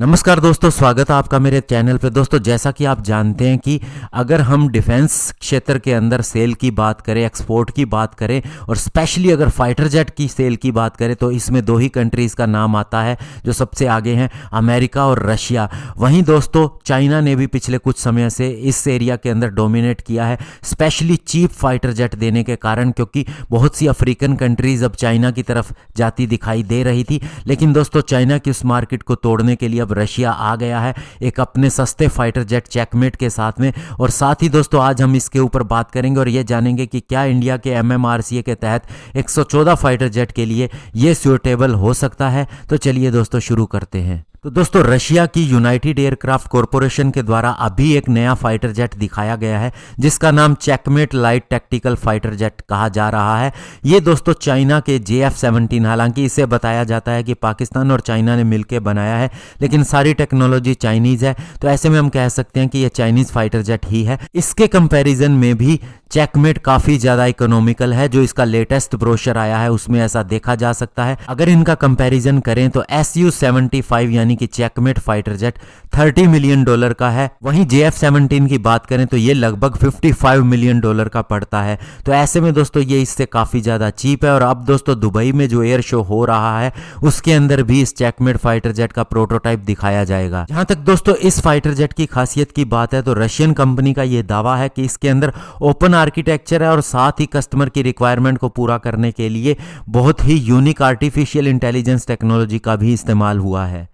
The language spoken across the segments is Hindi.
नमस्कार दोस्तों, स्वागत है आपका मेरे चैनल पे। दोस्तों, जैसा कि आप जानते हैं कि अगर हम डिफेंस क्षेत्र के अंदर सेल की बात करें, एक्सपोर्ट की बात करें और स्पेशली अगर फाइटर जेट की सेल की बात करें तो इसमें दो ही कंट्रीज़ का नाम आता है जो सबसे आगे हैं, अमेरिका और रशिया। वहीं दोस्तों चाइना ने भी पिछले कुछ समय से इस एरिया के अंदर डोमिनेट किया है, स्पेशली चीप फाइटर जेट देने के कारण, क्योंकि बहुत सी अफ्रीकन कंट्रीज़ अब चाइना की तरफ जाती दिखाई दे रही थी। लेकिन दोस्तों चाइना की उस मार्केट को तोड़ने के लिए रशिया आ गया है एक अपने सस्ते फाइटर जेट चेकमेट के साथ में। और साथ ही दोस्तों आज हम इसके ऊपर बात करेंगे और ये जानेंगे कि क्या इंडिया के MMRCA के तहत 114 फाइटर जेट के लिए ये सूटेबल हो सकता है। तो चलिए दोस्तों शुरू करते हैं। तो दोस्तों रशिया की यूनाइटेड एयरक्राफ्ट कॉरपोरेशन के द्वारा अभी एक नया फाइटर जेट दिखाया गया है जिसका नाम checkmate light tactical fighter jet कहा जा रहा है। ये दोस्तों चाइना के JF-17, हालांकि इसे बताया जाता है कि पाकिस्तान और चाइना ने मिलकर बनाया है, लेकिन सारी टेक्नोलॉजी चाइनीज़ है, तो ऐसे में हम कह सकते हैं कि ये चाइनीज़ फाइटर जेट ही है। इसके कंपैरिजन में भी चेकमेट काफ़ी ज़्यादा इकोनॉमिकल है। जो इसका लेटेस्ट ब्रोशर आया है उसमें ऐसा देखा जा सकता है। अगर इनका कंपैरिजन करें तो Su-75 यानी कि चेकमेट फाइटर जेट $30 मिलियन का है। वहीं JF-17 की बात करें तो ये लगभग $55 मिलियन का पड़ता है। तो ऐसे में दोस्तों ये इससे काफ़ी ज़्यादा चीप है। और अब दोस्तों दुबई में जो एयर शो हो रहा है उसके अंदर भी इस चेकमेट फाइटर जेट का प्रोटोटाइप दिखाया जाएगा। जहां तक दोस्तों इस फाइटर जेट की खासियत की बात है तो रशियन कंपनी का ये दावा है कि इसके अंदर ओपन आर्किटेक्चर है और साथ ही कस्टमर की रिक्वायरमेंट को पूरा करने के लिए बहुत ही यूनिक आर्टिफिशियल इंटेलिजेंस टेक्नोलॉजी का भी इस्तेमाल हुआ है।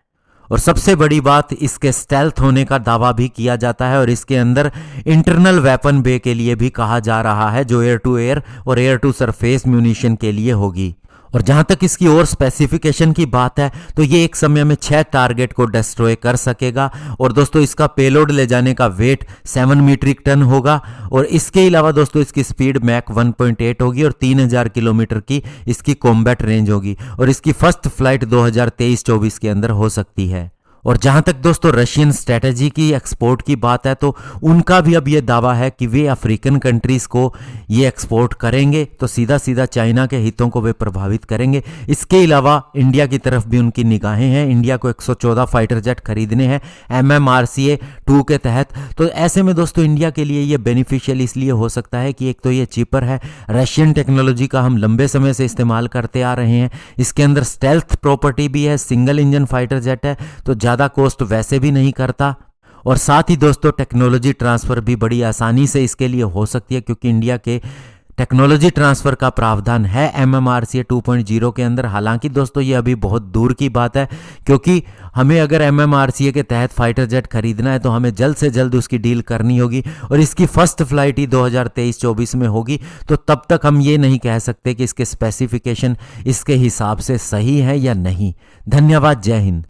और सबसे बड़ी बात, इसके स्टेल्थ होने का दावा भी किया जाता है और इसके अंदर इंटरनल वेपन बे के लिए भी कहा जा रहा है जो एयर टू एयर और एयर टू सरफेस म्यूनिशन के लिए होगी। और जहां तक इसकी और स्पेसिफिकेशन की बात है तो ये एक समय में 6 टारगेट को डिस्ट्रॉय कर सकेगा। और दोस्तों इसका पेलोड ले जाने का वेट 7 मीट्रिक टन होगा। और इसके अलावा दोस्तों इसकी स्पीड मैक 1.8 होगी और 3000 किलोमीटर की इसकी कॉम्बैट रेंज होगी। और इसकी फर्स्ट फ्लाइट 2023-24 के अंदर हो सकती है। और जहां तक दोस्तों रशियन स्ट्रेटजी की एक्सपोर्ट की बात है तो उनका भी अब ये दावा है कि वे अफ्रीकन कंट्रीज़ को ये एक्सपोर्ट करेंगे, तो सीधा सीधा चाइना के हितों को वे प्रभावित करेंगे। इसके अलावा इंडिया की तरफ भी उनकी निगाहें हैं। इंडिया को 114 फाइटर जेट खरीदने हैं MMRCA 2 के तहत। तो ऐसे में दोस्तों इंडिया के लिए ये बेनिफिशियल इसलिए हो सकता है कि एक तो ये चीपर है, रशियन टेक्नोलॉजी का हम लंबे समय से इस्तेमाल करते आ रहे हैं, इसके अंदर स्टेल्थ प्रॉपर्टी भी है, सिंगल इंजन फाइटर जेट है तो ज़्यादा कॉस्ट वैसे भी नहीं करता। और साथ ही दोस्तों टेक्नोलॉजी ट्रांसफ़र भी बड़ी आसानी से इसके लिए हो सकती है क्योंकि इंडिया के टेक्नोलॉजी ट्रांसफ़र का प्रावधान है MMRCA 2.0 के अंदर। हालांकि दोस्तों ये अभी बहुत दूर की बात है क्योंकि हमें अगर MMRCA के तहत फाइटर जेट खरीदना है तो हमें जल्द से जल्द उसकी डील करनी होगी और इसकी फर्स्ट फ्लाइट ही 2023-24 में होगी। तो तब तक हम ये नहीं कह सकते कि इसके स्पेसिफिकेशन इसके हिसाब से सही है या नहीं। धन्यवाद, जय हिंद।